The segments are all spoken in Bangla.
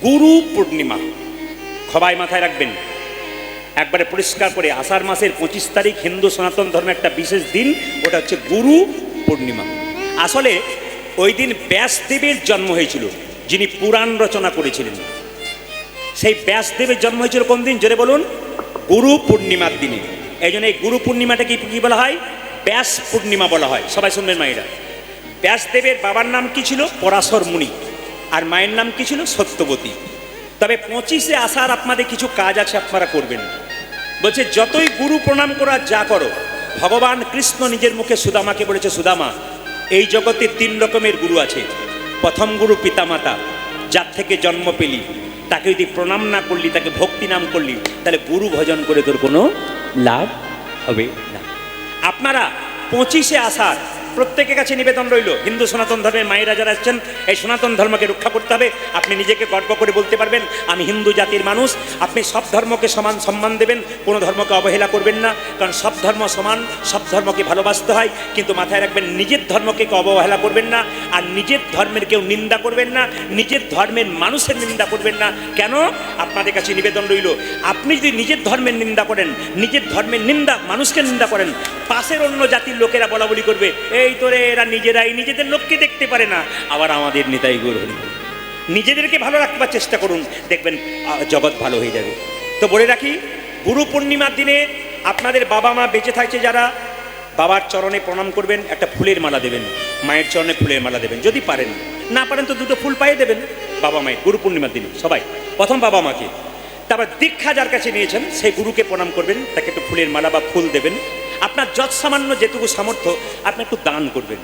গুরু পূর্ণিমা সবাই মাথায় রাখবেন, একবারে পরিষ্কার করে। আষাঢ় মাসের 25 তারিখ হিন্দু সনাতন ধর্মের একটা বিশেষ দিন, ওটা হচ্ছে গুরু পূর্ণিমা। আসলে ওই দিন ব্যাসদেবের জন্ম হয়েছিল, যিনি পুরাণ রচনা করেছিলেন। সেই ব্যাসদেবের জন্ম হয়েছিল কোন দিন জোরে বলুন? গুরু পূর্ণিমার দিনে। এই জন্য এই গুরু পূর্ণিমাটাকে কি বলা হয়? ব্যাস পূর্ণিমা বলা হয়। সবাই শুনবেন মায়েরা। ব্যাসদেবের বাবার নাম কি ছিল? পরাশর মুনি। আর মায়ের নাম কি ছিল? সত্যবতী। তবে 25শে আষাঢ় আপনাদের কিছু কাজ আছে, আপনারা করবেন। বলছে যতই গুরু প্রণাম করা যা করো, ভগবান কৃষ্ণ নিজের মুখে সুদামাকে বলেছে, সুদামা এই জগতে 3 রকমের গুরু আছে। প্রথম গুরু পিতামাতা, যার থেকে জন্ম পেলি, তাকে যদি প্রণাম না করলি, তাকে ভক্তি নাম করলি, তাহলে গুরু ভজন করে তোর কোনো লাভ হবে না। আপনারা 25শে আষাঢ় প্রত্যেকের কাছে নিবেদন রইল, হিন্দু সনাতন ধর্মের মায়েরা যারা আসছেন, এই সনাতন ধর্মকে রক্ষা করতে হবে। আপনি নিজেকে গর্ব করে বলতে পারবেন আমি হিন্দু জাতির মানুষ। আপনি সব ধর্মকে সমান সম্মান দেবেন, কোনো ধর্মকে অবহেলা করবেন না, কারণ সব ধর্ম সমান, সব ধর্মকে ভালোবাসতে হয়। কিন্তু মাথায় রাখবেন, নিজের ধর্মকে অবহেলা করবেন না, আর নিজের ধর্মের কেউ নিন্দা করবেন না, নিজের ধর্মের মানুষের নিন্দা করবেন না। কেন? আপনাদের কাছে নিবেদন রইল, আপনি যদি নিজের ধর্মের নিন্দা করেন, নিজের ধর্মের নিন্দা মানুষকে নিন্দা করেন, পাশের অন্য জাতির লোকেরা বলা বলি করবে, এই তোরে এরা নিজেরাই নিজেদের লোককে দেখতে পারে না, আবার আমাদের নেতাই গৌর হরি। নিজেদেরকে ভালো রাখবার চেষ্টা করুন, দেখবেন জগৎ ভালো হয়ে যাবে। তো বলে রাখি, গুরু পূর্ণিমার দিনে আপনাদের বাবা মা বেঁচে থাকছে যারা, বাবার চরণে প্রণাম করবেন, একটা ফুলের মালা দেবেন, মায়ের চরণে ফুলের মালা দেবেন। যদি পারেন, না পারেন তো 2টো ফুল পায়ে দেবেন বাবা মায়ের গুরু পূর্ণিমার দিনে। সবাই প্রথম বাবা মাকে, তারপর দীক্ষা যার কাছে নিয়েছেন সেই গুরুকে প্রণাম করবেন, তাকে একটু ফুলের মালা বা ফুল দেবেন। আপনার যৎ সামান্য যেটুকু সামর্থ্য আপনি একটু দান করবেন।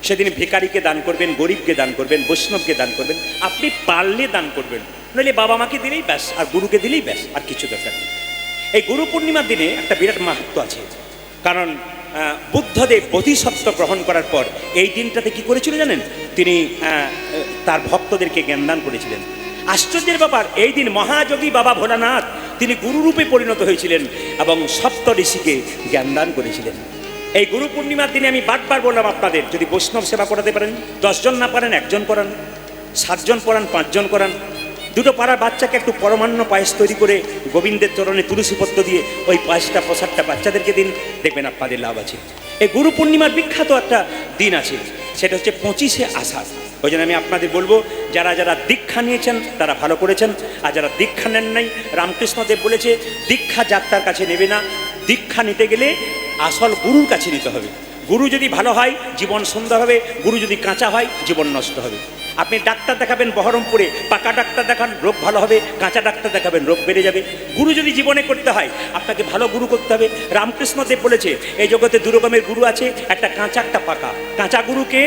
সেদিন ভিখারিকে দান করবেন, গরিবকে দান করবেন, বৈষ্ণবকে দান করবেন। আপনি পারলে দান করবেন, নইলে বাবা মাকে দিলেই ব্যাস, আর গুরুকে দিলেই ব্যাস, আর কিছু দরকার নেই। এই গুরু পূর্ণিমার দিনে একটা বিরাট মাহাত্ম্য আছে, কারণ বুদ্ধদেব বোধিসত্ত্ব গ্রহণ করার পর এই দিনটাতে কি করেছিল জানেন? তিনি তার ভক্তদেরকে জ্ঞানদান করেছিলেন। আশ্চর্যের ব্যাপার, এই দিন মহাযোগী বাবা ভোলানাথ তিনি গুরুরূপে পরিণত হয়েছিলেন এবং সপ্ত ঋষিকে জ্ঞানদান করেছিলেন। এই গুরু পূর্ণিমার দিনে আমি বারবার বললাম আপনাদের, যদি বৈষ্ণব সেবা করাতে পারেন, 10 জন না পারেন 1 জন করান, 7 জন করান, 5 জন করান। 2টো পাড়ার বাচ্চাকে একটু পরমান্ন পায়েস তৈরি করে গোবিন্দের চরণে তুলসীপত্র দিয়ে ওই পায়েসটা প্রসাদটা বাচ্চাদেরকে দিন, দেখবেন আপনাদের লাভ আছে। এই গুরু পূর্ণিমার বিখ্যাত একটা দিন আছে, সেটা হচ্ছে 25শে আষাঢ়। ওই জন্য আমি আপনাদের বলবো, যারা যারা দীক্ষা নিয়েছেন তারা ভালো করেছেন, আর যারা দীক্ষা নেন নাই, রামকৃষ্ণদেব বলেছে দীক্ষা যাত্রার কাছে নেবে না, দীক্ষা নিতে গেলে আসল গুরুর কাছে নিতে হবে। গুরু যদি ভালো হয় জীবন সুন্দর হবে, গুরু যদি কাঁচা হয় জীবন নষ্ট হবে। আপনি ডাক্তার দেখাবেন বহরমপুরে, পাকা ডাক্তার দেখান রোগ ভালো হবে, কাঁচা ডাক্তার দেখাবেন রোগ বেড়ে যাবে। গুরু যদি জীবনে করতে হয় আপনাকে ভালো গুরু করতে হবে। রামকৃষ্ণদেব বলেছে এই জগতে 2 রকমের গুরু আছে, একটা কাঁচা একটা পাকা। কাঁচা গুরুকে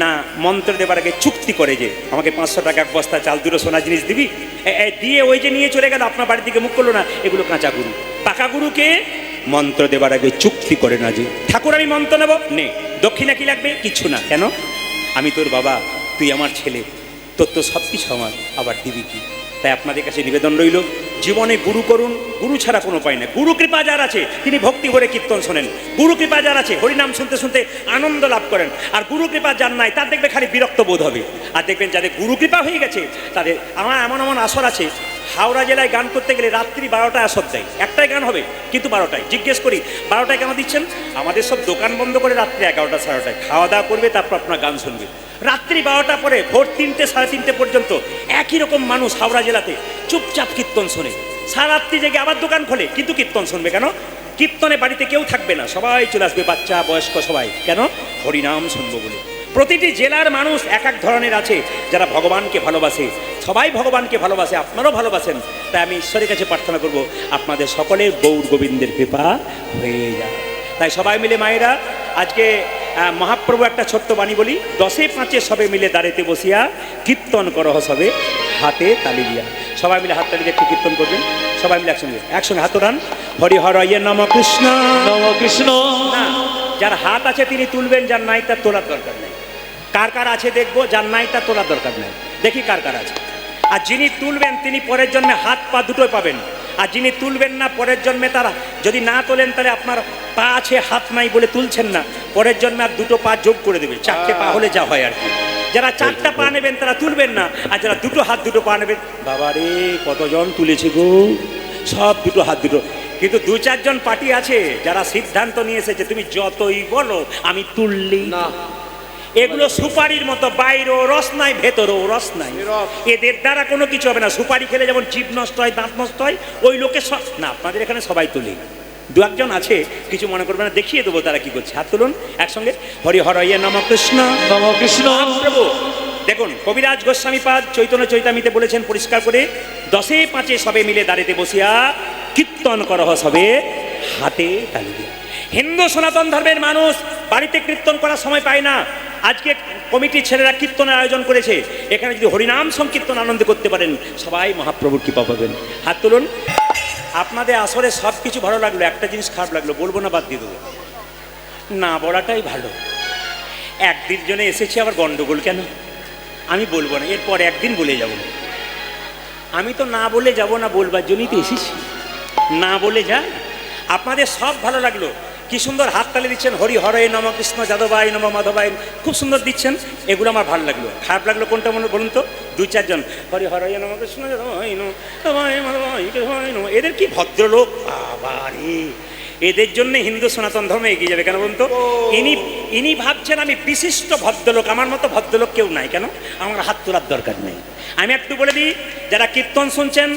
না মন্ত্র দেবার আগে চুক্তি করে, যে আমাকে 500 টাকা 1 বস্তা চাল 2টো সোনা জিনিস দিবি, দিয়ে ওই যে নিয়ে চলে গেল, আপনার বাড়ি থেকে মুখ করলো না, এগুলো কাঁচা গুরু। পাকা গুরুকে মন্ত্র দেবার আগে চুক্তি করে না, যে ঠাকুর আমি মন্ত্র নেব, নে দক্ষিণা কি লাগবে? কিছু না। কেন? আমি তোর বাবা, তুই আমার ছেলে, তোর তো সব কিছু আমার, আবার দিবি কি? তাই আপনাদের কাছে নিবেদন রইল, জীবনে গুরু করুন, গুরু ছাড়া কোনো উপায় নেই। গুরু কৃপা যার আছে তিনি ভক্তি ভরে কীর্তন শোনেন, গুরু কৃপা যার আছে হরিনাম শুনতে শুনতে আনন্দ লাভ করেন। আর গুরু কৃপা যার নাই তার দেখবে খালি বিরক্ত বোধ হবে। আর দেখবেন যাদের গুরু কৃপা হয়ে গেছে তাদের, আমার এমন এমন আসর আছে, হাওড়া জেলায় গান করতে গেলে রাত্রি 12টায় আসর দেয়, একটাই গান হবে কিন্তু 12টায়। জিজ্ঞেস করি 12টায় কেন দিচ্ছেন? আমাদের সব দোকান বন্ধ করে রাত্রি 11টা 12:30 খাওয়া দাওয়া করবে, তারপর আপনার গান শুনবে। রাত্রি 12টা পরে ভোর 3টে 3:30 পর্যন্ত একই রকম মানুষ হাওড়া জেলাতে চুপচাপ কীর্তন শোনে, সারাত্রি জেগে আবার দোকান খোলে, কিন্তু কীর্তন শুনবে কেন? কীর্তনে বাড়িতে কেউ থাকবে না, সবাই চলে আসবে, বাচ্চা বয়স্ক সবাই। কেন? হরিনাম শুনবো বলে। প্রতিটি জেলার মানুষ এক এক ধরনের আছে যারা ভগবানকে ভালোবাসে, সবাই ভগবানকে ভালোবাসে, আপনারাও ভালোবাসেন। তাই আমি ঈশ্বরের কাছে প্রার্থনা করব আপনাদের সকলের গৌর গোবিন্দের কৃপা হয়ে যায়। তাই সবাই মিলে মায়েরা আজকে মহাপ্রভু একটা ছোট্ট বাণী বলি, 10এ 5 সবে মিলে দাঁড়িতে বসিয়া কীর্তন করহ সবে হাতে তালি দিয়া। সবাই মিলে হাত তালি দিয়ে একটু কীর্তন করবেন, সবাই মিলে একসঙ্গে হাত ওঠান। হরি হর নম কৃষ্ণ নম কৃষ্ণ। না, যার হাত আছে তিনি তুলবেন, যার নাই তার তোলার দরকার নেই। কার কার আছে দেখবো, যার নাই তার তোলার দরকার নেই, দেখি কার কার আছে। আর যিনি তুলবেন তিনি পরের জন্মে হাত পা দুটোই পাবেন, আর যিনি তুলবেন না পরের জন্মে, তারা যদি না তোলেন তাহলে আপনার পা আছে হাত নাই বলে তুলছেন না, পরের জন্মে আর 2টো পা যোগ করে দেবে, 4টে পা হলে যা হয় আর কি। যারা 4টা পা নেবেন তারা তুলবেন না, আর যারা 2টো হাত 2টো পা নেবেন, বাবা রে কতজন তুলেছে গো, সব 2টো হাত 2টো। কিন্তু 2-4 জন পার্টি আছে যারা সিদ্ধান্ত নিয়ে এসেছে তুমি যতই বলো আমি তুললেই না। এগুলো সুপারির মতো, বাইরেও রস নাই ভেতরেও রস নাই, এদের দ্বারা কোনো কিছু হবে না। সুপারি খেলে যেমন জিভ নষ্ট হয়, দাঁত নষ্ট হয়, ওই লোকে না। আপনাদের এখানে সবাই তুলি, 2-1 জন আছে, কিছু মনে করবে না, দেখিয়ে দেবো তারা কি করছে। হাত তুলুন একসঙ্গে, হরি হরয়ে নম কৃষ্ণ নম কৃষ্ণ। প্রভু দেখুন, কবিরাজ গোস্বামী পাদ চৈতন্য চৈতামিতে বলেছেন পরিষ্কার করে, 10-5 সবে মিলে দাঁড়িতে বসিয়া কীর্তন করহ সবে হাতে তালি দিয়া। হিন্দু সনাতন ধর্মের মানুষ বাড়িতে কীর্তন করার সময় পায় না। আজকে কমিটির ছেলেরা কীর্তনের আয়োজন করেছে, এখানে যদি হরিনাম সংকীর্তন আনন্দ করতে পারেন সবাই মহাপ্রভুর কৃপা পাবেন। হাত তুলুন। আপনাদের আসলে সব কিছু ভালো লাগলো, একটা জিনিস খারাপ লাগলো, বলবো না, বাদ দিয়ে দেবো, না বলাটাই ভালো। একদিন জন্য এসেছি আবার গন্ডগোল কেন, আমি বলবো না, এরপর একদিন বলে যাব। আমি তো না বলে যাব না, বলবার জন্যই তো এসেছি, না বলে যা। আপনাদের সব ভালো লাগলো, কি সুন্দর হাততালি দিচ্ছেন, হরি হরয়ে নম কৃষ্ণ যাদবাই নম মাধবাই, খুব সুন্দর দিচ্ছেন, এগুলো আমার ভালো লাগলো। খারাপ লাগলো কোনটা মনে বলুন তো? 2-4 জন হরি হরয়ে নম কৃষ্ণ যাদবাই নম মাধবাই নম, এদের কি ভদ্রলোক বাবা রে, এদের জন্য হিন্দু সনাতন ধর্মে এগিয়ে যাবে কেন বলুন তো? ইনি ভাবছেন আমি বিশিষ্ট ভদ্রলোক, আমার মতো ভদ্রলোক কেউ নাই, কেন আমার হাত তোলার দরকার নেই। আমি একটু বলে দিই, যারা কীর্তন শুনছেন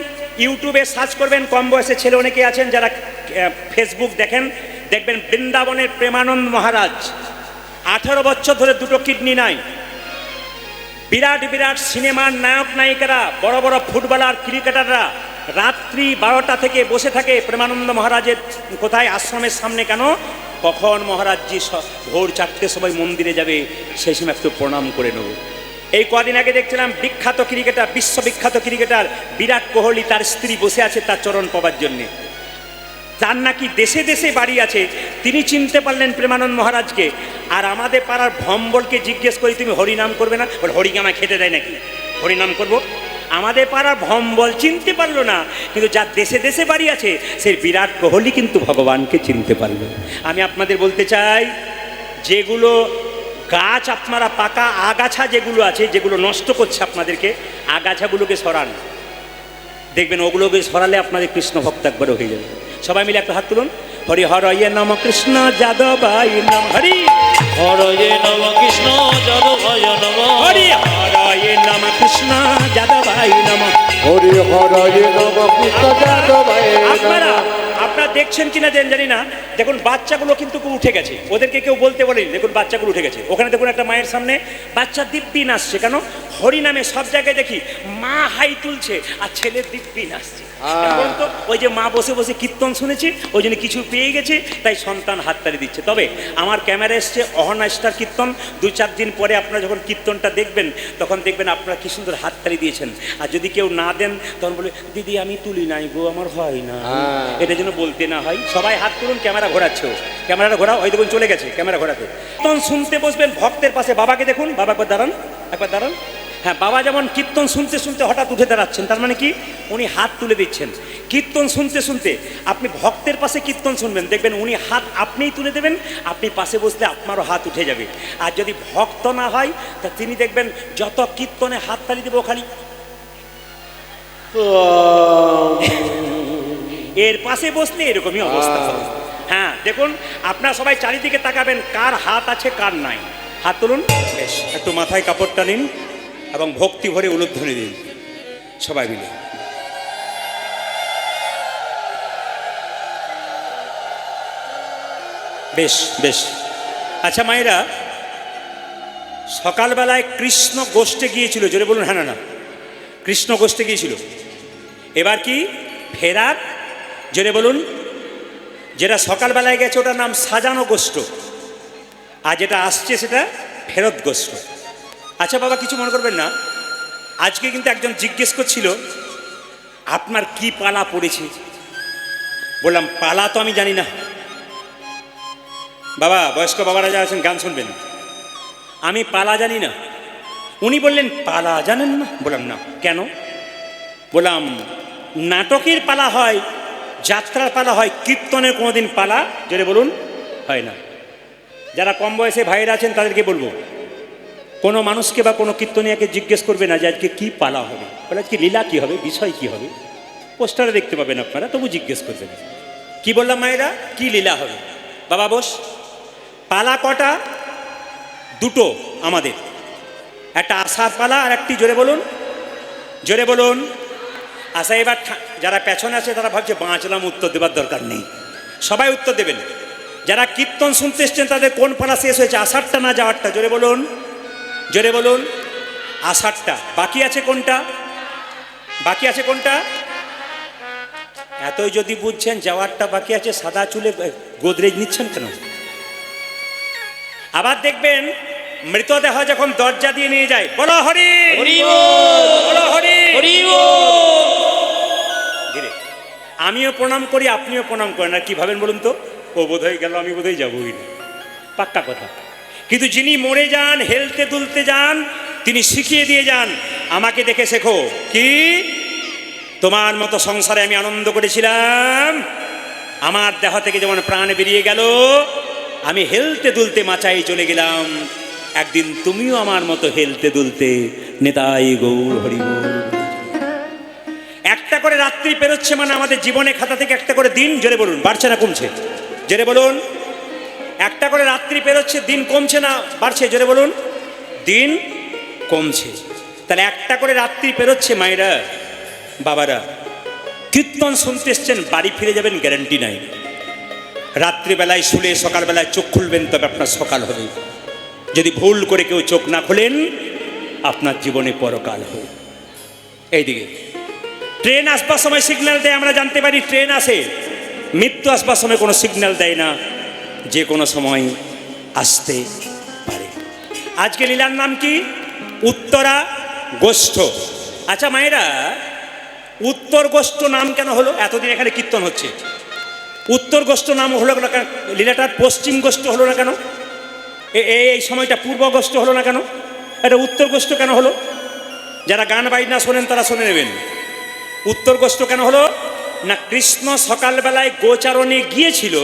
ইউটিউবে সার্চ করবেন, কম বয়সের ছেলে অনেকে আছেন যারা ফেসবুক দেখেন, দেখবেন বৃন্দাবনের প্রেমানন্দ মহারাজ 18 বছর ধরে 2টো কিডনি নাই। বিরাট বিরাট সিনেমার নায়ক নায়িকারা, বড় বড় ফুটবলার, ক্রিকেটাররা রাত্রি 12টা থেকে বসে থাকে প্রেমানন্দ মহারাজের কোথায় আশ্রমের সামনে, কেন কখন মহারাজজি ভোর 4টের সময় মন্দিরে যাবে সেই সময় একটু প্রণাম করে নেব। এই কদিন আগে দেখছিলাম বিখ্যাত ক্রিকেটার, বিশ্ববিখ্যাত ক্রিকেটার বিরাট কোহলি, তার স্ত্রী বসে আছে তার চরণ পাবার জন্যে। তার নাকি দেশে দেশে বাড়ি আছে, তিনি চিনতে পারলেন প্রেমানন্দ মহারাজকে। আর আমাদের পাড়ার ভম্বলকে জিজ্ঞেস করি তুমি হরিনাম করবে না, বলে হরিকে আমায় খেতে দেয় নাকি, হরিনাম করবো? আমাদের পাড়ার ভম্বল চিনতে পারলো না, কিন্তু যার দেশে দেশে বাড়ি আছে সেই বিরাট কোহলি কিন্তু ভগবানকে চিনতে পারলো। আমি আপনাদের বলতে চাই, যেগুলো গাছ আপনারা পাকা আগাছা যেগুলো আছে, যেগুলো নষ্ট করছে আপনাদেরকে, আগাছাগুলোকে সরান, দেখবেন ওগুলোকে সরালে আপনাদের কৃষ্ণ ভক্ত একবারে হয়ে যাবে। সবাই মিলে একটা হাত তুলুন, হরি হরয়ে নম কৃষ্ণ যাদবাই নম, হরি হরয়ে নম কৃষ্ণ যাদবায় নম, হরি হরয়ে নম কৃষ্ণ যাদবাই নম, হরি হরয়ে নম কৃষ্ণ যাদবায় আপনারা নম। আপনারা দেখছেন কিনা জানি না, দেখুন বাচ্চাগুলো কিন্তু উঠে গেছে, ওদেরকে কেউ বলতে বলেনি, দেখুন বাচ্চাগুলো উঠে গেছে। ওখানে দেখুন একটা মায়ের সামনে বাচ্চা দিব্যি নাচছে, কেন হরি নামে সব জায়গায় দেখি মা হাই তুলছে আর ছেলে দিব্যি নাচছে। বলুন তো, ওই যে মা বসে বসে কীর্তন শুনেছি, ওই জন্য কিছু পেয়ে গেছে, তাই সন্তান হাততালি দিচ্ছে। তবে আমার ক্যামেরা এসছে অহনা স্টার কীর্তন, 2-4 দিন পরে আপনারা যখন কীর্তনটা দেখবেন তখন দেখবেন আপনারা কি সুন্দর হাততালি দিয়েছেন। আর যদি কেউ না দেন তখন বলে দিদি আমি তুলি নাই গো, আমার হয় না, এটা যেন বলতে না হয়। সবাই হাত তুলুন, ক্যামেরা ঘোরাচ্ছে, ক্যামেরাটা ঘোরাও, ওই দেখুন চলে গেছে ক্যামেরা ঘোরাতে। কীর্তন শুনতে বসবেন ভক্তের পাশে, বাবাকে দেখুন, বাবা একবার দাঁড়ান, একবার দাঁড়ান। হ্যাঁ, বাবা যেমন কীর্তন শুনতে শুনতে হঠাৎ উঠে দাঁড়াচ্ছেন, তার মানে কি উনি হাত তুলে দিচ্ছেন। কীর্তন শুনতে শুনতে আপনি ভক্তের পাশে কীর্তন শুনবেন, দেখবেন উনি হাত আপনিই তুলে দেবেন, আপনি পাশে বসলে আপনারও হাত উঠে যাবে। আর যদি ভক্ত না হয় তা তিনি দেখবেন যত কীর্তনে হাত তালি দেবো খালি এর পাশে বসলে এরকমই অবস্থা হবে। হ্যাঁ দেখুন, আপনারা সবাই চারিদিকে তাকাবেন কার হাত আছে কার নাই। হাত তুলুন, বেশ, একটু মাথায় কাপড়টা নিন এবং ভক্তি ভরে উলুধ্বনি দিন সবাই মিলে। বেশ বেশ। আচ্ছা মায়েরা, সকালবেলায় কৃষ্ণ গোষ্ঠে গিয়েছিল, জোরে বলুন হ্যাঁ না না, কৃষ্ণ গোষ্ঠে গিয়েছিল। এবার কি ফেরার, জোরে বলুন। যেটা সকালবেলায় গেছে ওটার নাম সাজানো গোষ্ঠ, আর যেটা আসছে সেটা ফেরত গোষ্ঠ। আচ্ছা বাবা কিছু মনে করবেন না, আজকে কিন্তু একজন জিজ্ঞেস করছিল আপনার কি পালা পড়েছে। বললাম পালা তো আমি জানি না। বাবা, বয়স্ক বাবারা যারা আছেন গান শুনবেন, আমি পালা জানি না। উনি বললেন পালা জানেন না? বললাম না। কেন? বললাম নাটকের পালা হয়, যাত্রার পালা হয়, কীর্তনের কোনোদিন পালা, জোরে বলুন, হয় না। যারা কম বয়সে ভাইয়েরা আছেন তাদেরকে বলবো, কোনো মানুষকে বা কোনো কীর্তনিয়াকে জিজ্ঞেস করবে না যে আজকে কী পালা হবে, বলে আজকে লীলা কী হবে, বিষয় কী হবে। পোস্টারে দেখতে পাবেন আপনারা, তবু জিজ্ঞেস করবেন কি বললাম মায়েরা, কি লীলা হবে। বাবা বস, পালা কটা? দুটো আমাদের, একটা আশার পালা আর একটি জোরে বলুন, জোরে বলুন। আশা এবার যারা পেছনে আছে তারা ভাবছে বাঁচলাম, উত্তর দেবার দরকার নেই, সবাই উত্তর দেবেন। যারা কীর্তন শুনতে এসছেন তাদের কোন পালা শেষ হয়েছে, আষাঢ়টা না যাওয়ারটা? জোরে বলুন, জোরে বলুন। আষাঢ়টা। বাকি আছে কোনটা? বাকি আছে কোনটা? এতই যদি বুঝছেন যাওয়ারটা বাকি আছে, সাদা চুলে গোদরেজ নিচ্ছেন কেন? আবার দেখবেন মৃতদেহ যখন দরজা দিয়ে নিয়ে যায়, বলো হরি হরি বল, বলো হরি হরি বল। ধীরে আমিও প্রণাম করি, আপনিও প্রণাম করেন। আর কি ভাবেন বলুন তো, ও বোধহয় গেল, আমি বোধহয় যাবোই না, পাক্কা কথা। কিন্তু যিনি মরে যান, হেলতে দুলতে যান, তিনি শিখিয়ে দিয়ে যান, আমাকে দেখে শেখো। কি? তোমার মতো সংসারে আমি আনন্দ করেছিলাম, আমার দেহ থেকে যেমন প্রাণ বেরিয়ে গেল, আমি হেলতে দুলতে মাচায় চলে গেলাম, একদিন তুমিও আমার মতো হেলতে দুলতে নেতাই গৌর হরি বল। একটা করে রাত্রি পেরোচ্ছে মানে আমাদের জীবনে খাতা থেকে একটা করে দিন, জোরে বলুন, বাড়ছে না কমছে? জোরে বলুন। একটা করে রাত্রি পেরোচ্ছে, দিন কমছে না বাড়ছে? জোরে বলুন, দিন কমছে। তাহলে একটা করে রাত্রি পেরোচ্ছে মায়েরা, বাবারা, কীর্তন শুনতে এসছেন, বাড়ি ফিরে যাবেন গ্যারান্টি নাই। রাত্রিবেলায় শুলে সকালবেলায় চোখ খুলবেন, তবে আপনার সকাল হবে। যদি ভুল করে কেউ চোখ না খোলেন, আপনার জীবনে পরকাল হবে। এইদিকে ট্রেন আসবার সময় সিগন্যাল দেয়, আমরা জানতে পারি ট্রেন আসে। মৃত্যু আসবার সময় কোনো সিগন্যাল দেয় না, যে কোনো সময় আসতে পারে। আজকে লীলার নাম কি? উত্তরা গোষ্ঠ। আচ্ছা মায়েরা, উত্তর গোষ্ঠ নাম কেন হলো? এতদিন এখানে কীর্তন হচ্ছে, উত্তর গোষ্ঠ নাম হলো না কেন? লীলাটার পশ্চিম গোষ্ঠ হলো না কেন? এই সময়টা পূর্ব গোষ্ঠ হলো না কেন? এটা উত্তর গোষ্ঠ কেন হলো? যারা গান বাজনা শোনেন তারা শুনে নেবেন। উত্তর গোষ্ঠ কেন হলো না, কৃষ্ণ সকালবেলায় গোচারণে গিয়েছিল,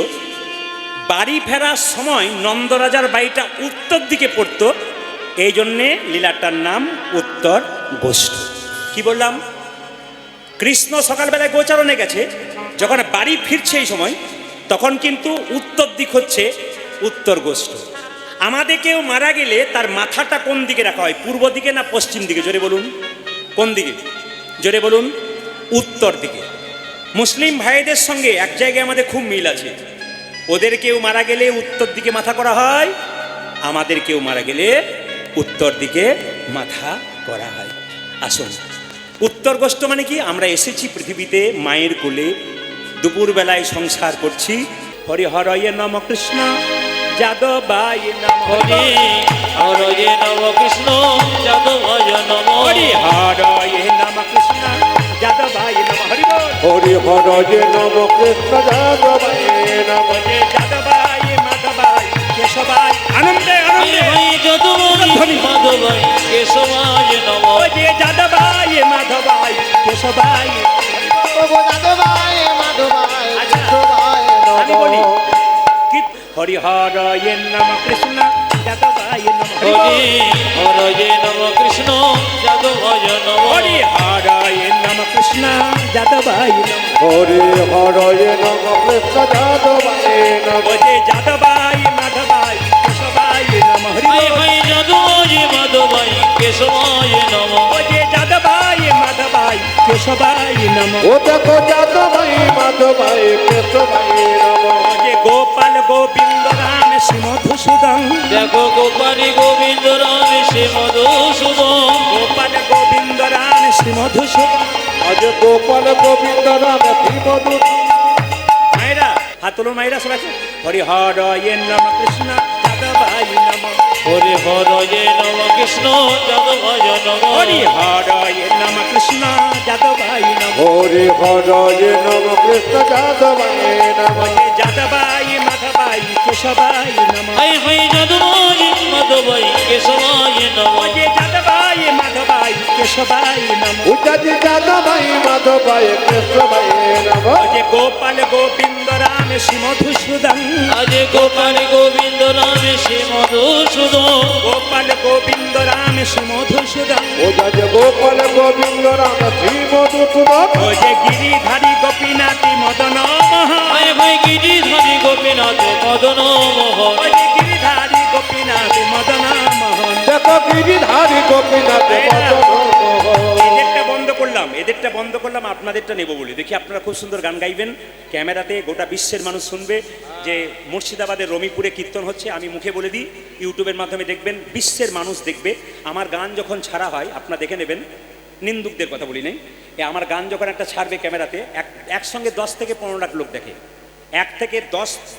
বাড়ি ফেরার সময় নন্দরাজার বাড়িটা উত্তর দিকে পড়তো, এই জন্যে লীলাটার নাম উত্তর গোষ্ঠ। কি বললাম? কৃষ্ণ সকালবেলায় গোচারণে গেছে, যখন বাড়ি ফিরছে এই সময়, তখন কিন্তু উত্তর দিক হচ্ছে উত্তর গোষ্ঠ। আমাদের কেউ মারা গেলে তার মাথাটা কোন দিকে রাখা হয়, পূর্ব দিকে না পশ্চিম দিকে? জোরে বলুন, কোন দিকে? জোরে বলুন, উত্তর দিকে। মুসলিম ভাইদের সঙ্গে এক জায়গায় আমাদের খুব মিল আছে, ওদের কেউ মারা গেলে উত্তর দিকে মাথা করা হয়, আমাদের কেউ মারা গেলে উত্তর দিকে মাথা করা হয়। আসুন, উত্তর গোষ্ঠ মানে কি? আমরা এসেছি পৃথিবীতে মায়ের কোলে, দুপুরবেলায় সংসার করছি। হরি হরয়ে নম কৃষ্ণ যাদবায় নম, হরি হরয়ে নম কৃষ্ণ যাদবায় নম, হরি হরয়ে নম কৃষ্ণ যাদবায় নম, হরি বল। হরি হরয়ে নম কৃষ্ণ যাদবায় নম, যে যাদবায় মাধবায় কেশবায়, আনন্দে আনন্দে ভাই যাদবায় মাধবায় কেশবায় নম, যে যাদবায় মাধবায় কেশবায়। প্রভু যাদবায় মাধবায় আচ্ছা, কেশবায় আমি বলি নম। কি? হরি হরয়ে নম কৃষ্ণ যাদবায় নম, হরি বল। হরি হরয়ে নম কৃষ্ণ যাদবায় নম, হরি হরয়ে নম কৃষ্ণ যাদবায় নম, হরি হরয়ে নম কৃষ্ণ যাদবায় নম, যে যাদবায় মাধবায় কেশবায় নম, হরি ভাই বল। ভাই যাদবায় মাধবায় কেশবায় নম, যে যাদবায় মাধবায় কেশবায় নম, ও দেখো যাদবায় মাধবায় কেশবায় নম, যে গোপাল গোবিন্দ রাম শ্রী মধুসূদন, দেখো গোপালী গোবিন্দ রাম শ্রী মধুসূদন, গোপাল গোবিন্দ রাম শ্রী মধুসূদন। আজ গোপাল গোবিন্দ রাম শ্রীমধু। মায়েরা হাত তুলুন, মায়েরা সবাই। হরি হরয়ে নম কৃষ্ণ যাদবায় নম, হরি হরয়ে নম কৃষ্ণ যাদবায় নম, হরি হরয়ে নম কৃষ্ণ যাদবায় নম, হরি হরয়ে নম কৃষ্ণ যাদবায় নম, যে যাদবায় মাধবায় কেশবায় নম, হাই হাই যাদবায় মাধবায় কেশবায় নম, যে যাদবায় মাধবায় কেশবায় নম, উজাজি যাদবায় মাধবায় কেশবায় নম, রাম যে গোপাল গোবিন্দ রাম শ্রী মধুসূদন, আজ গোপাল গোবিন্দ রাম শ্রী মধুসূদন, গোপাল গোবিন্দ রাম শ্রী মধুসূদন, ও যে গোপাল গোবিন্দ রাম শ্রী মধুসূদন, ও যে গিরিধারী গোপীনাথী মদন মোহন, আয় ভাই গিরিধারী গোপীনাথ মদন মোহন, ও যে গিরিধারী গোপীনাথ মদন মোহন। দেখো গিরিধারী গোপীনাথ মদন মোহন। এদেরটা বন্ধ করলাম, এদেরটা বন্ধ করলাম, আপনাদেরটা নেব বলে। দেখি আপনারা খুব সুন্দর গান গাইবেন, ক্যামেরাতে গোটা বিশ্বের মানুষ শুনবে যে মুর্শিদাবাদের রমিপুরে কীর্তন হচ্ছে। আমি মুখে বলে দিই, ইউটিউবের মাধ্যমে দেখবেন, বিশ্বের মানুষ দেখবে। আমার গান যখন ছাড়া হয় আপনারা দেখে নেবেন, নিন্দুকদের কথা বলি নাই, আমার গান যখন একটা ছাড়বে ক্যামেরাতে, একসঙ্গে 10 থেকে 15 লাখ লোক দেখে।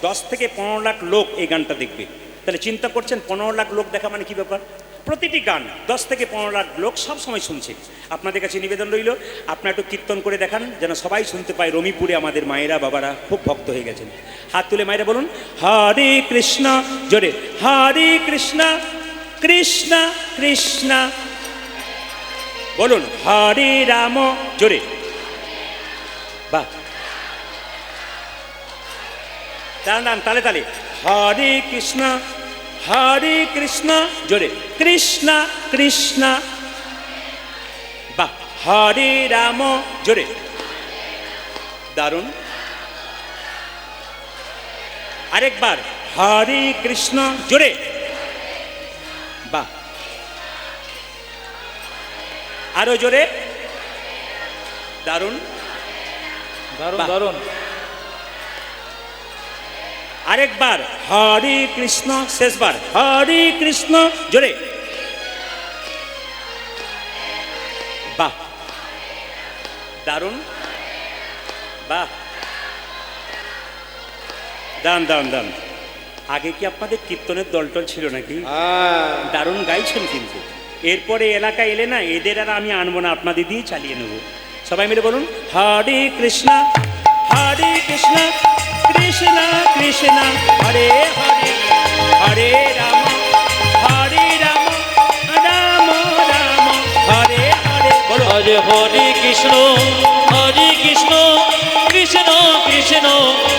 10 থেকে 15 লাখ লোক এই গানটা দেখবে। তাহলে চিন্তা করছেন 15 লাখ লোক দেখা মানে কি ব্যাপার? প্রতিটি গান 10 থেকে 15 লাখ লোক সব সময় শুনছে। আপনাদের কাছে নিবেদন রইল, আপনারা একটু কীর্তন করে দেখান যেন সবাই শুনতে পায়। রমিপুরে আমাদের মায়েরা বাবারা খুব ভক্ত হয়ে গেছেন। হাত তুলে মায়েরা বলুন হরে কৃষ্ণ, জোরে হরে কৃষ্ণ কৃষ্ণ কৃষ্ণ, বলুন হরে রাম, জোরে, বাহ, দাঁড়ান তালে তালে, হরে কৃষ্ণ জোরে কৃষ্ণ কৃষ্ণ, বাহ, হরে রাম, জোরে, দারুণ। আরেকবার হরে কৃষ্ণ, জোরে, বাহ, আরো জোরে, দারুণ দারুণ বাহ। দারুণ। আরেকবার হরে কৃষ্ণ, শেষবার হরে কৃষ্ণ, জোরে, বাহ, দারুণ, বাহ, দান দান দান। আগে কি আপনাদের কীর্তনের দলটল ছিল নাকি? দারুণ গাইছেন, কিন্তু এরপরে এলাকায় এলে না, এদের আর আমি আনবো না, আপনাদের দিয়ে চালিয়ে নেব। সবাই মিলে বলুন হরে কৃষ্ণ কৃষ্ণ কৃষ্ণ হরে হরে, হরে রাম রাম রাম হরে হরে, বলো আজ হরে কৃষ্ণ কৃষ্ণ কৃষ্ণ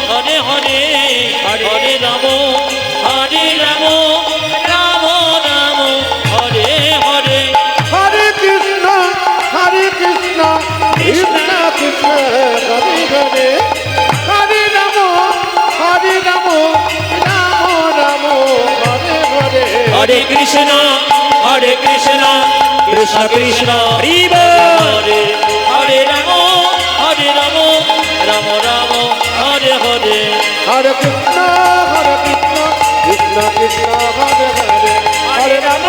হরে হরে, হরে রাম রাম রাম হরে হরে। হরে কৃষ্ণ কৃষ্ণ কৃষ্ণ হরে হরে, হরে রাম রাম রাম হরে হরে। হরে কৃষ্ণ কৃষ্ণ কৃষ্ণ হরি বল। হরে হরে রাম রাম রাম হরে হরে। হরে কৃষ্ণ কৃষ্ণ কৃষ্ণ হরে হরে, হরে রাম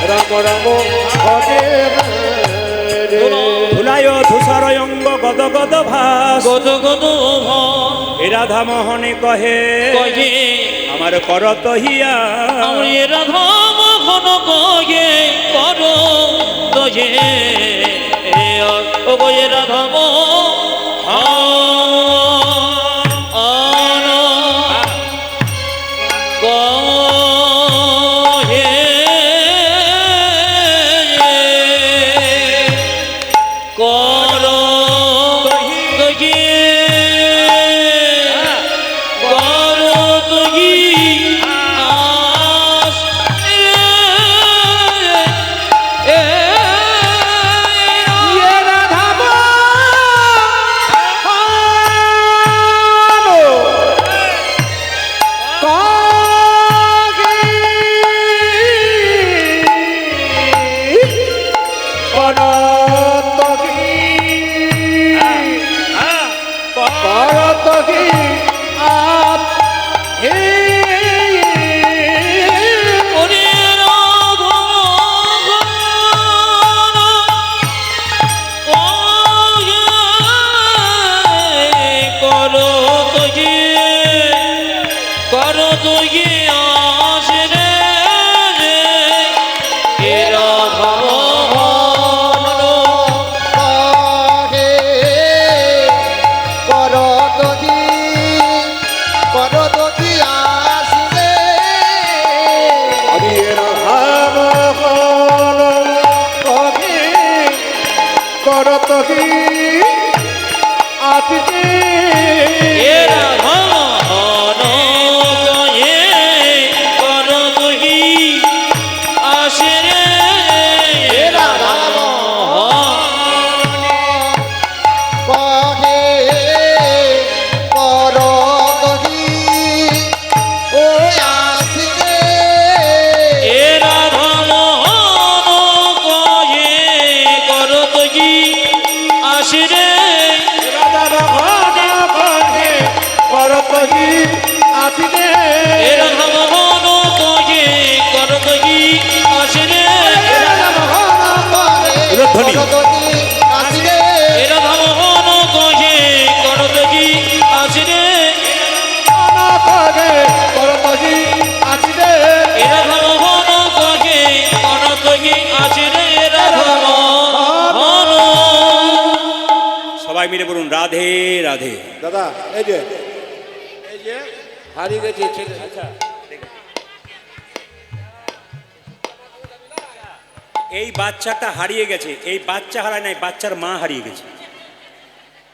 রাম রাম হরে হরে। ধুলায় ধূসর অঙ্গ গদ গদ ভাস, গদ গদ এ রাধা মোহনে কহে কহে আমার করত হিয়া, আমি রাধা মোহন কহে কর কহে ও গয়ে রাধা আসিতে এ রাধা মোহন কয়ে করতহি আসে রে রাধা মোহন কহে করতহি ও আসিতে এ রাধা মোহন কয়ে করতহি আসে রে রাধা মোহন কহে করতহি আসিতে এ রাধা মোহন কয়ে করতহি আসে রে রাধা মোহন কহে রথনী। করতহি আসিতে এ রাধা মোহন কয়ে করতহি আসে রে কহে করতহি আসিতে এ রাধা মোহন কয়ে করতহি আসে রে রাধা মোহন সবাই মিলে বলুন রাধে রাধে। দাদা এই যে হারিয়ে গেছে ছেলে এই বাচ্চাটা হারিয়ে গেছে, এই বাচ্চা হারায় নাই, বাচ্চার মা হারিয়ে গেছে।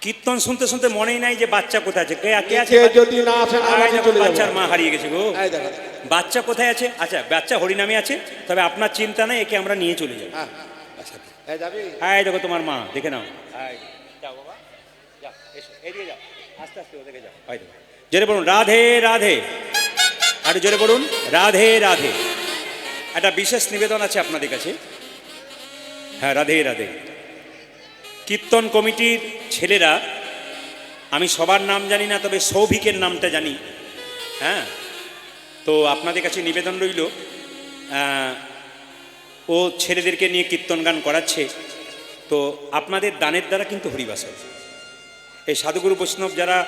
কীর্তন শুনতে শুনতে মনেই নাই যে বাচ্চা কোথায় আছে, কে আছে? কে যদি না আসেন আয় আমাকে দেখো, চলে বাচ্চার যাবো মা হারিয়ে গেছে গো। এই দেখো বাচ্চা কোথায় আছে? আচ্ছা, বাচ্চা হরিনামে আছে, তবে আপনার চিন্তা নেই, একে আমরা নিয়ে চলে যাবো। হ্যাঁ এই যাবি আয় দেখো তোমার মা, দেখে নাও। আয়, যাও বাবা, যাও, এসো, এদিকে যাও, আস্তে আস্তে ওদিকে যাও। আয় দেখো, জোরে বলুন রাধে রাধে, আর জোরে বলুন রাধে রাধে। একটা বিশেষ নিবেদন আছে আপনাদের কাছে। হ্যাঁ, রাধে রাধে। কীর্তন কমিটির ছেলেরা, আমি সবার নাম জানি না, তবে সৌভিকের নামটা জানি। হ্যাঁ, তো আপনাদের কাছে নিবেদন রইল, ও ছেলেদেরকে নিয়ে কীর্তন গান করাচ্ছে, তো আপনাদের দানের দ্বারা কিন্তু হরিবাস হবে। এই সাধুগুরু বৈষ্ণব যারা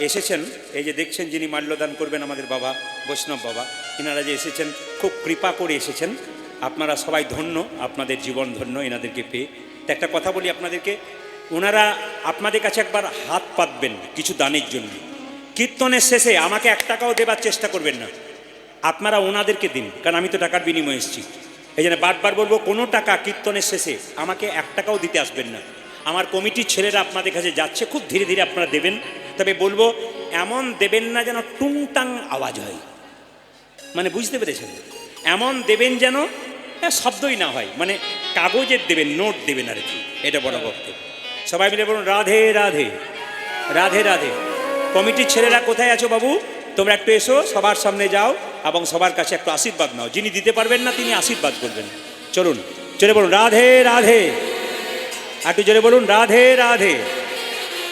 এসেছেন, এই যে দেখছেন যিনি মাল্যদান করবেন আমাদের বাবা বৈষ্ণব বাবা, এনারা যে এসেছেন খুব কৃপা করে এসেছেন। আপনারা সবাই ধন্য, আপনাদের জীবন ধন্য এনাদেরকে পেয়ে। তো একটা কথা বলি আপনাদেরকে, ওনারা আপনাদের কাছে একবার হাত পাতবেন কিছু দানের জন্য। কীর্তনের শেষে আমাকে 1 টাকাও দেবার চেষ্টা করবেন না, আপনারা ওনাদেরকে দিন, কারণ আমি তো টাকার বিনিময়ে এসেছি। এই জন্য বারবার বলবো, কোনো টাকা কীর্তনের শেষে আমাকে 1 টাকাও দিতে আসবেন না। আমার কমিটির ছেলেরা আপনাদের কাছে যাচ্ছে, খুব ধীরে ধীরে আপনারা দেবেন, তবে বলবো এমন দেবেন না যেন টুংটাং আওয়াজ হয়, মানে বুঝতে পেরেছেন? এমন দেবেন যেন শব্দই না হয়, মানে কাগজের দেবেন, নোট দেবেন আর কি, এটা বড় বক্তব্য। সবাই মিলে বলুন রাধে রাধে, রাধে রাধে। কমিটির ছেলেরা কোথায় আছো বাবু? তোমরা একটু এসো, সবার সামনে যাও এবং সবার কাছে একটু আশীর্বাদ নাও। যিনি দিতে পারবেন না তিনি আশীর্বাদ করবেন। চলুন, চলে বলুন রাধে রাধে, একটু জোরে বলুন রাধে রাধে।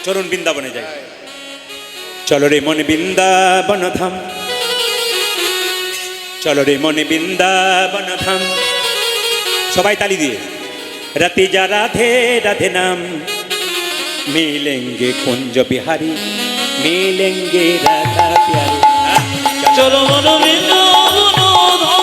চলুন বৃন্দাবনে যাই। চলো রে মনে বৃন্দাবন ধাম, চলো রে মনে বৃন্দাবন ধাম। সবাই তালি দিয়ে। रति जा राधे राधे नाम, मिलेंगे कुंज बिहारी, मिलेंगे राधा प्यारी। চলো মন বৃন্দাবন ধাম।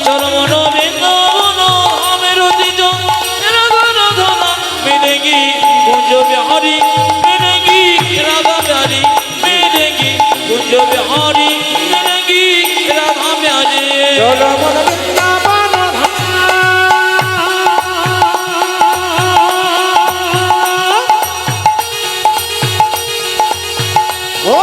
চলো মন বৃন্দাবন ধামের অতীত রাধা রাধা নাম, মিলেঙ্গি কুঞ্জ বিহারি, মিলেঙ্গি রাধা প্যারি, মিলেঙ্গি কুঞ্জ বিহারি, মিলেঙ্গি রাধা প্যারি। চলো মন বৃন্দাবন ধাম। ও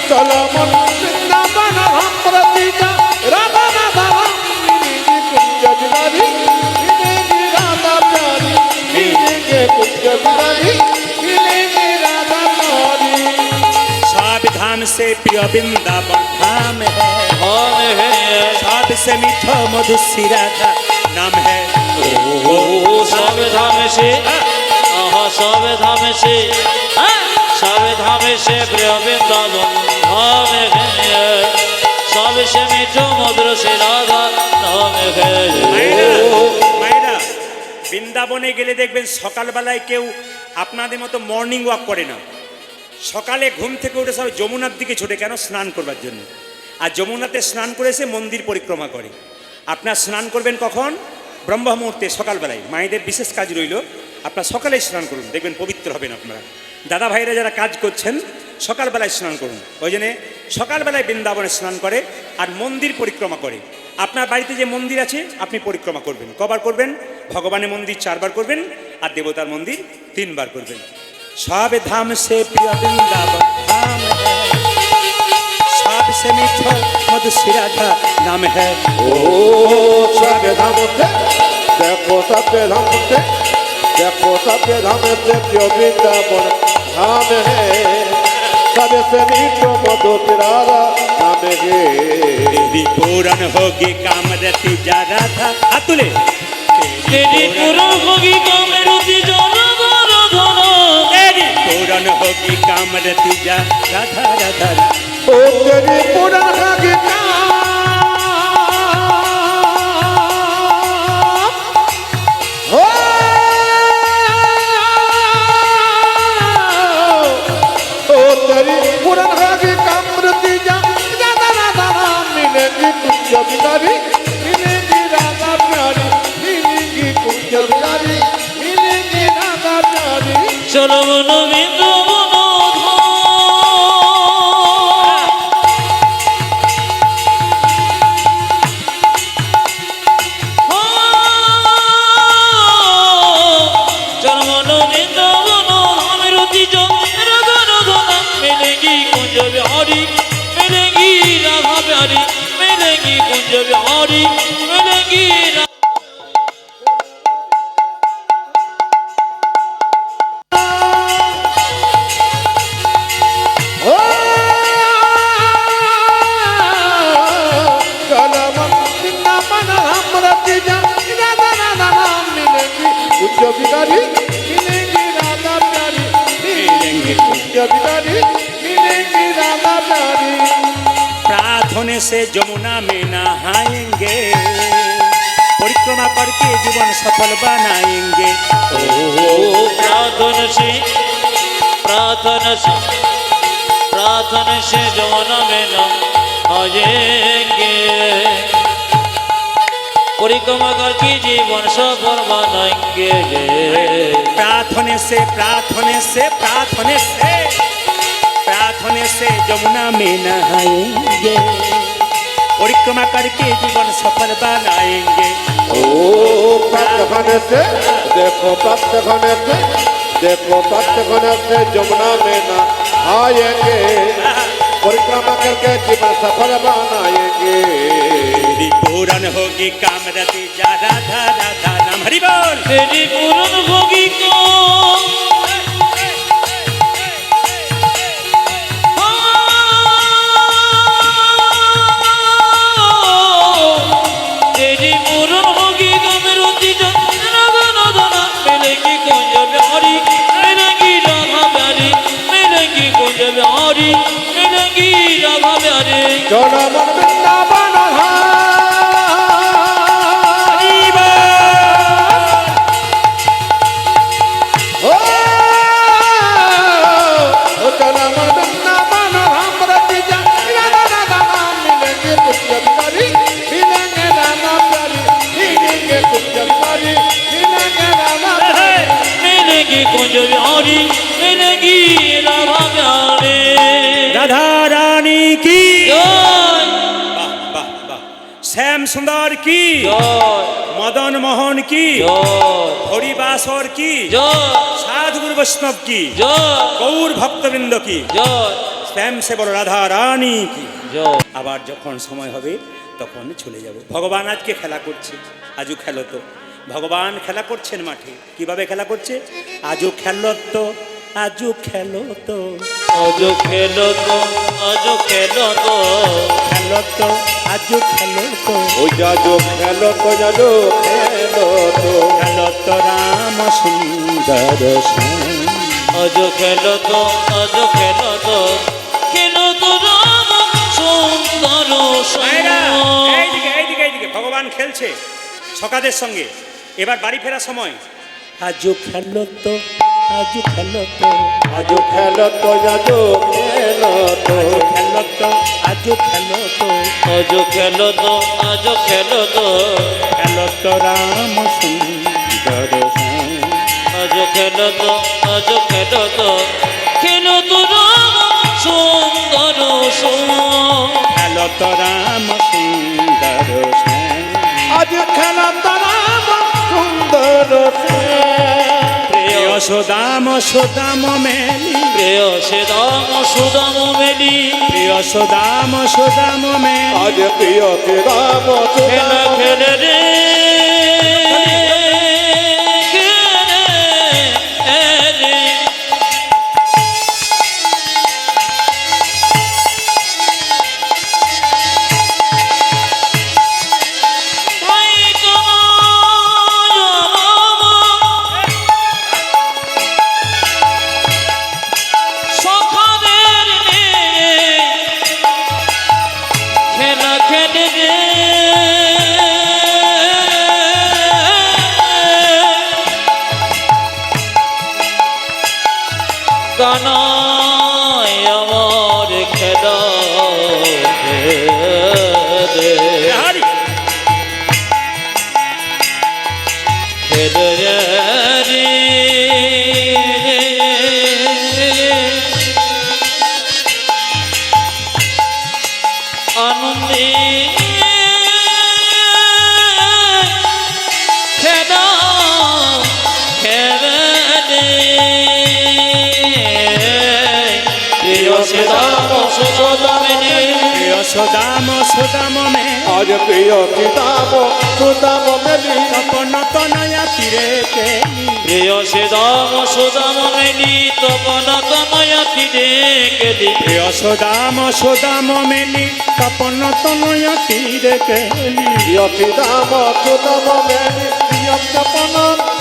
চলো মন বৃন্দাবন ধাম, প্রতিটা রাধা রাধা রাম, মিলেঙ্গে কুঞ্জ বিহারি, মিলেঙ্গে রাধা প্যারি, মিলেঙ্গে কুঞ্জ বিহারি, मिलेंगे राधा प्यारी। सब धाम से प्रिय वृंदावन धाम है, धाम है सबसे मीठो मधुसी राधा नाम है। ओ सब धाम से, आहा सब धाम से, सब धाम से प्रिय वृंदावन धाम है, सबसे मीठो मधुर से राधा नाम है। মায়েরা, বৃন্দাবনে গেলে দেখবেন সকালবেলায় কেউ আপনাদের মতো মর্নিং ওয়াক করে না। সকালে ঘুম থেকে উঠে সব যমুনার দিকে ছোটে, কেন? স্নান করবার জন্য। আর যমুনাতে স্নান করে এসে মন্দির পরিক্রমা করে। আপনার স্নান করবেন কখন? ব্রহ্ম মুহূর্তে সকালবেলায় মায়েদের বিশেষ কাজ রইল, আপনারা সকালেই স্নান করুন, দেখবেন পবিত্র হবেন আপনারা। দাদা ভাইরা যারা কাজ করছেন সকালবেলায় স্নান করুন। ওই জন্যে সকালবেলায় বৃন্দাবনে স্নান করে আর মন্দির পরিক্রমা করে। আপনার বাড়িতে যে মন্দির আছে আপনি পরিক্রমা করবেন। কবার করবেন? ভগবানের মন্দির 4 বার করবেন আর দেবতার মন্দির 3 বার করবেন। সব ধাম সে প্রিয় বৃন্দাবন ধাম হ্যায়, सबसे मीठा मधुर राधा नाम है। ओ सबे धाम से देखो सबे धाम से देखो सबे धाम से प्रिय वृंदावन धाम है, सबसे मीठो मधुर राधा नाम है। तेरी पूरन होगी कामरती जा राधा अतुले, तेरी पूरन होगी कामरती जा राधा राधा, तेरी पूरन होगी कामरती जा राधा राधा। ओ तेरी पूरन होगी पूरन होगी कामरती जा राधा राधा, मिलेगी कुंज बिहारी मिलेगी राधा प्यारी, मिलेगी कुंज बिहारी मिलेगी राधा प्यारी। चलो मन वृंदावन मिलेंगी कुंज बिहारी मिलेंगी। बिहारी मिलेंगी राधा प्यारी, मिलेंगी कुंज बिहारी मिलेंगी राधा प्यारी। प्रार्थने से जमुना में नहाएंगे, परिक्रमा करके जीवन सफल बनाएंगे। प्रार्थना से जमुना में नहाएंगे, परिक्रमा करके जीवन सफल बनाएंगे। प्रार्थने से जमुना में नहाएंगे, परिक्रमा करके जीवन सफल बनाएंगे। ओ प्रार्थना से देखो प्रार्थना से देखो प्रार्थना से जमुना में नहाएंगे, परिक्रमा करके जीवन सफल बनाएंगे। तेरी पूरन होगी कामरती जा राधा राधा नाम हरि बोल। तेरी पूरन होगी तेरी पूरन होगी कामरती जा राधा राधा, मिलेगी कुंज बिहारी मिलेंगी राधा प्यारी, मिलेंगी कुंज बिहारी मिलेंगी राधा प्यारी। चलो मन वृंदावन कुंज बिहारी मिलेंगी राधा प्यारे। राधा रानी की जय वाह वाह वाह, श्याम सुंदर की जय मदन मोहन की जय हरिबासर की जय साधु गुरु वैष्णव की जय गौर भक्तवृंद की जय শ্যাম সে বড় রাধা রানী কি। जय। আবার যখন সময় হবে তখন চলে যাব। ভগবান আজকে খেলা করছে, আজও খেলো তো। ভগবান খেলা করছেন মাঠে, কিভাবে খেলা করছে? আজও খেলো তো, আজও খেলো তো, আজও খেলো তো, আজও খেলো তো, খেলো তো, আজও খেলো তো, ओ जाजो खेलो तो जाजो खेलो तो, খেলো তো রাম সুন্দর শ্যাম। আজও খেলো তো, আজও খেলো তো, খেলো তো রাম সুন্দর মায়েরা, শ্যাম। এইদিকে এইদিকে এইদিকে, ভগবান খেলছে সকাদের সঙ্গে। এবার বাড়ি ফেরার সময় আজও খেলো তো, আজও খেলো তো, आजो खेलो तो जाजो খেলো তো খেলো তো আজ খেলো তো আজ খেলো তো আজ খেলো তো খেলো তো রাম সুন্দর শ্যাম। আজ খেলো তো আজ খেলো তো খেলো তো রাম সুন্দর শ্যাম। খেলো তো রাম সুন্দর শ্যাম। আজ খেলা তারা সুন্দর প্রিয় সুদাম সুদাম মেলি প্রিয় সুদাম সুদাম মেলি প্রিয় সুদাম সুদাম মেলি আজ প্রিয় রাম খেলা খেলে রে খেলে রে। তাই তোমার সখাদের নিয়ে খেলা খেলে রে কানাই আমার খেলা রে হারি খেলে রে আনন্দে খেলা খেলে রে প্রিয় সুদাম সুদাম প্রিয় সুদাম সুদাম মেলি আজ প্রিয় রাম সুদাম মেলি তপন তনয়া তীরে কেলি প্রিয় সুদাম সুদাম মেলি তপন তনয়া তীরে কেলি প্রিয় সুদাম সুদাম মেলি তপন তনয়া তীরে কেলি প্রিয় রাম সুদাম মেলি প্রিয় তপন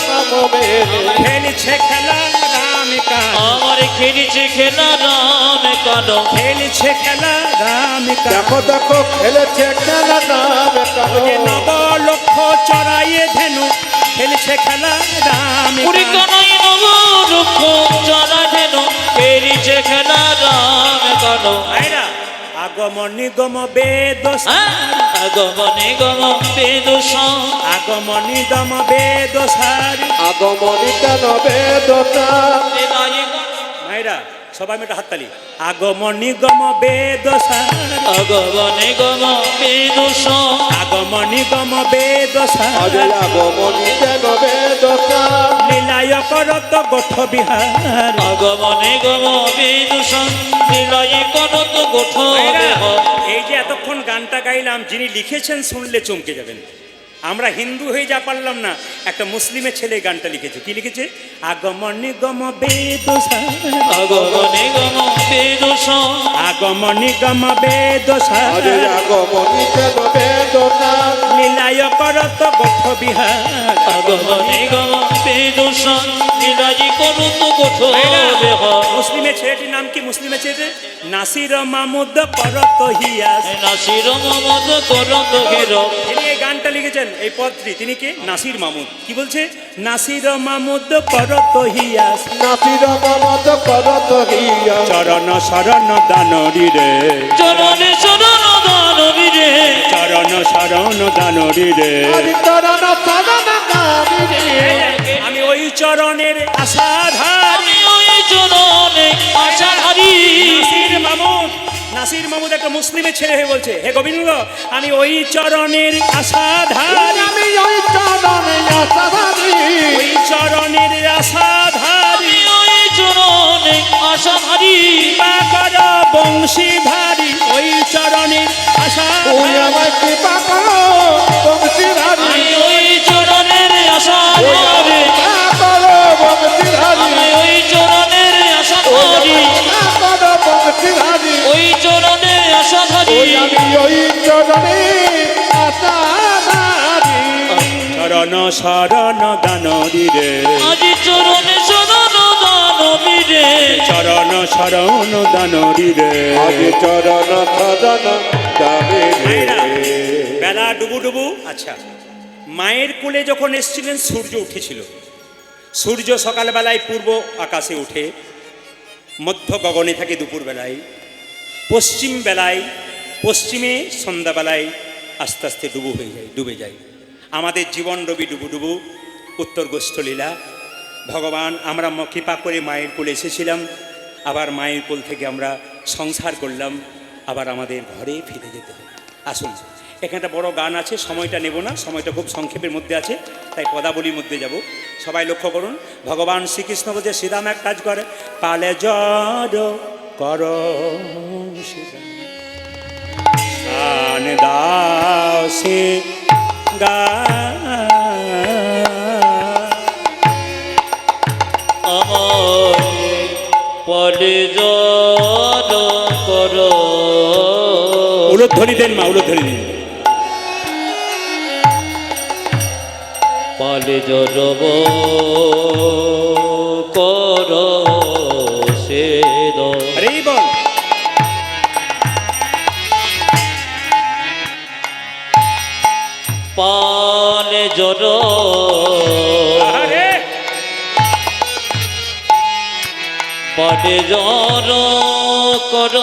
রাম মেলি খেলছে খেলা রাম কান আমার খেলেছে খেলা রাম কানো খেলছে খেলা রাম কান দেখো দেখো খেলেছে খেলা নাম ওরে নব লক্ষ চড়াইয়ে ধেনু খেলছে খেলা রাম পুরি কান কানাই নব লক্ষ চলা ধেন খেলেছে খেলা রাম কানো আইরা আগমন নিগম বেদ আগমনে গম বেদুষ আগমন নিগম বেদ সারি আগমনী কেন বেদনা মাইরা সবাই মিলে হাততালি আগমন নিগম বেদ সারি আগমনে গম বেদুষ আগমন নিগম বেদ আজ সারি আগমনী কেন বেদনা লীলায় করত গোঠ বিহার আগমনে গম বেদুষ নিলয় করত গোঠ দেহ এই যে এতক্ষণ গানটা গাইলাম যিনি লিখেছেন শুনলে চমকে যাবেন আমরা হিন্দু হয়ে যা পারলাম না একটা মুসলিমের ছেলে এই গানটা লিখেছে কি লিখেছে আগমন নিগম বেদ আগমনে গম বেদুষ আগমন নিগম বেদ আজ আগমনী কেন বেদনা লীলায় করত গোঠ বিহার আগমনে গম বেদুষ নিলয় করত গোঠ দেহ মুসলিমের ছেলেটির নাম কি মুসলিমের ছেলে নাসির মাহমুদ করত হিয়াস নাসির মমদ করত ঘের তিনি এই গানটা লিখেছেন এই পদটি তিনি কে নাসির মাহমুদ কি বলছে নাসির মাহমুদ করত হিয়াস নাসির মমদ করত হিয়া চরণ শরণ দানরি রে চরণে চরণ দানবী রে চরণ শরণ দানরি রে আজ চরণ সদন গামি রে আমি ওই চরণের আশাধার আমি ওই চরণে আশাধারী নাসির মাহমুদ একটা মুসলিমের ছেলে হয়ে বলছে হে গোবিন্দ আমি ওই চরণের আশাধার আমি ওই চরণে আশাধারী ওই চরণের আশাধারী আমি ওই চরণে আশাধারী কর বংশীধারী ওই চরণের তুই আশাধারী আমায় কৃপা করো বংশীধারী আমি ওই চরণের আশাধারী কৃপা করো বংশীধারী আমি ওই চরণের আশাধারী করো বংশীধারী ওই চরণের আশাধারী আমি ওই চরণে আশাধারী চরণ শরণ দানরি রে আজ চরণে শরণ দানবী রে চরণ শরণ দানরি রে আজ চরণ সদন গামি মায়েরা, রে বেলা ডুবু ডুবু আচ্ছা মায়ের কোলে যখন এসেছিলেন সূর্য উঠেছিল সূর্য সকালবেলায় পূর্ব আকাশে উঠে মধ্য গগনে থাকে দুপুরবেলায়, পশ্চিম বেলায়, পশ্চিমে সন্ধ্যাবেলায় আস্তে আস্তে ডুবে যায়। আমাদের জীবন রবি ডুবু ডুবু, উত্তর গোষ্ঠলীলা। ভগবান, আমরা কৃপা করে মায়ের কোলে এসেছিলাম, আবার মায়ের কোল থেকে আমরা সংসার করলাম, আবার আমাদের ঘরে ফিরে যেতে হবে। আসুন, এখানে একটা বড় গান আছে, সময়টা নেব না, সময়টা খুব সংক্ষেপের মধ্যে আছে, তাই পদাবলীর মধ্যে যাব। সবাই লক্ষ্য করুন, ভগবান শ্রীকৃষ্ণ বলছে শ্রীরাম এক কাজ করে, পালে জড় কর শ্রীরাম দাও সে গা আমার পরে জড় কর। উলুধ্বনি দেন মা, উলুধ্বনি দিন। পালে জড়ব কর সে আরে বল, পালে জড় আরে পালে জড় কর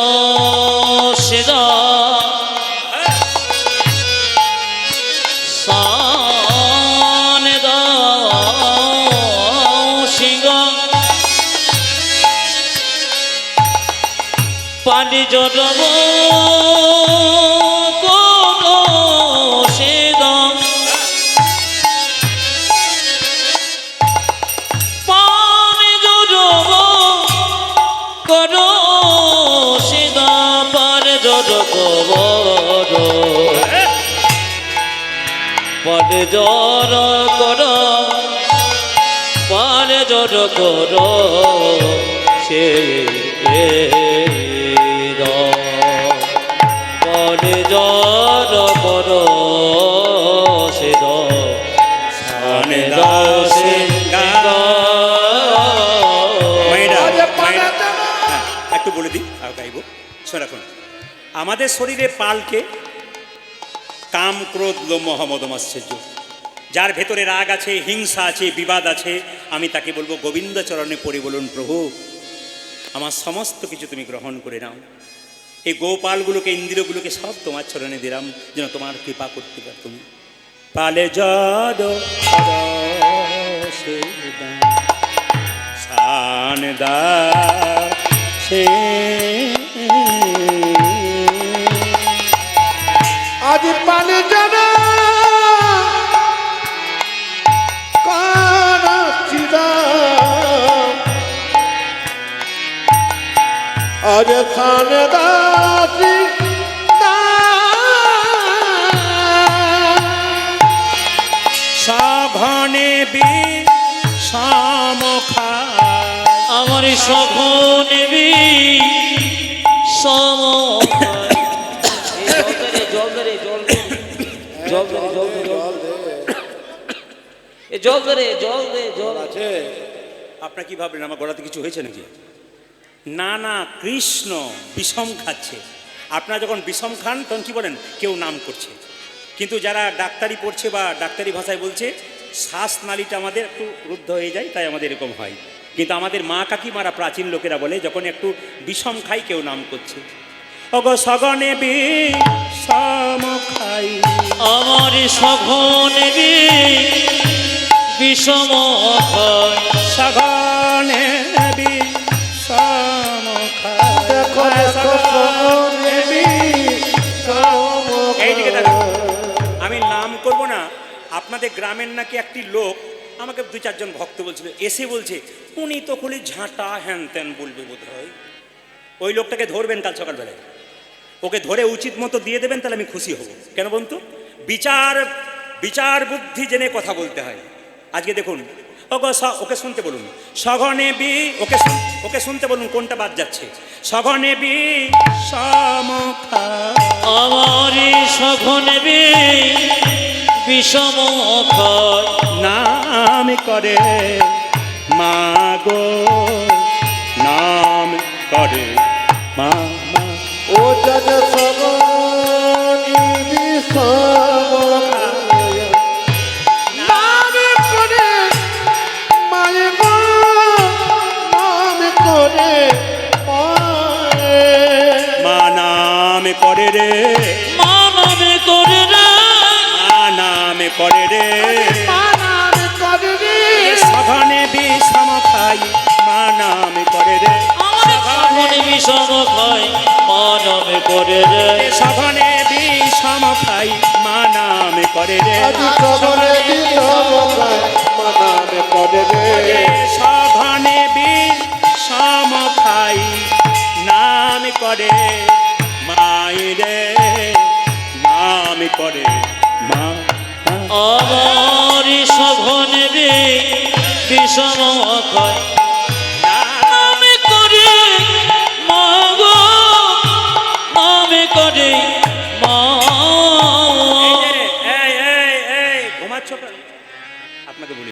সে সান দাও সিংহ পানি জড়ব কর সে পানি জড়ব কর সে পারে জড় কর পারে জড় কর পারে জড় কর সে পারে জড় কর সে সানে দাও সে মায়েরা, মায়েরা, হ্যাঁ, একটু বলে দিই আর গাইব। শোন, রাখুন, আমাদের শরীরে পালকে কাম, ক্রোধ, লোভ, মোহ, মদ, মাৎসর্য, যার ভেতরে রাগ আছে, হিংসা আছে, বিবাদ আছে, আমি তাকে বলবো গোবিন্দ চরণে পড়ে বলুন, প্রভু আমার সমস্ত কিছু তুমি গ্রহণ করে নাও। এই গোপালগুলোকে, ইন্দ্রিয়গুলোকে সব তোমার চরণে দিলাম, যেন তোমার কৃপা করতে পার তুমি। পালে জড় সান দাও সে আজ পালে জানা আজ সানে দাসি সাঘনে সমখা আমার সঘনে সম জল দে জল দে জল দে জল দে জল দে জল দে জল আছে। আপনার কি ভাবলেন আমার গলাতে কিছু হয়েছে নাকি? না না, কৃষ্ণ বিষম খাচ্ছে। আপনারা যখন বিষম খান তখন কি বলেন? কেউ নাম করছে। কিন্তু যারা ডাক্তারি পড়ছে বা ডাক্তারি ভাষায় বলছে, শ্বাসনালীটা আমাদের একটু রুদ্ধ হয়ে যায়, তাই আমাদের এরকম হয়। কিন্তু আমাদের মা কাকিমারা, প্রাচীন লোকেরা বলে, যখন একটু বিষম খাই কেউ নাম করছে। অগ সগনে বিষম খাই আমার সঘনে বিষম খাই সগনে বিষম খাই। দেখো দেখো সগনে বিষম এইদিকে দেখো, আমি নাম করব না। আপনাদের গ্রামের নাকি একটি লোক, আমাকে 2-4 জন ভক্ত বলছিল, এসে বলছে উনি তো খুলি ঝাঁটা হ্যান ত্যান বলবে বোধ হয়। ওই লোকটাকে ধরবেন কাল সকালবেলায়, ওকে ধরে উচিত মতো দিয়ে দেবেন, তাহলে আমি খুশি হব। কেন বলুন তো? বিচার বুদ্ধি জেনে কথা বলতে হয়। আজকে দেখুন, ওকে শুনতে বলুন, সঘনে ওকে শুনতে বলুন কোনটা বাদ যাচ্ছে। সঘনে সমখা আমার সঘনে বিষম খাই নাম করে মাগো, নাম করে মা। ও জন সগনি বিষম নাম করে মায়ে গো, নাম করে মা নামে করে রে মা নামে করে রে সঘনে বিষম খাই মা নামে করে রে সঘনে বিষম খাই মা নামে করে রে সঘনে বিষম খাই মা নামে করে রে আজি সবরে বিষম খাই মা নামে করে রে সঘনে বিষম খাই নাম করে মাইরে নাম করে মা আমার সঘনে বিষম খাই নামে করে মা গো নামে করে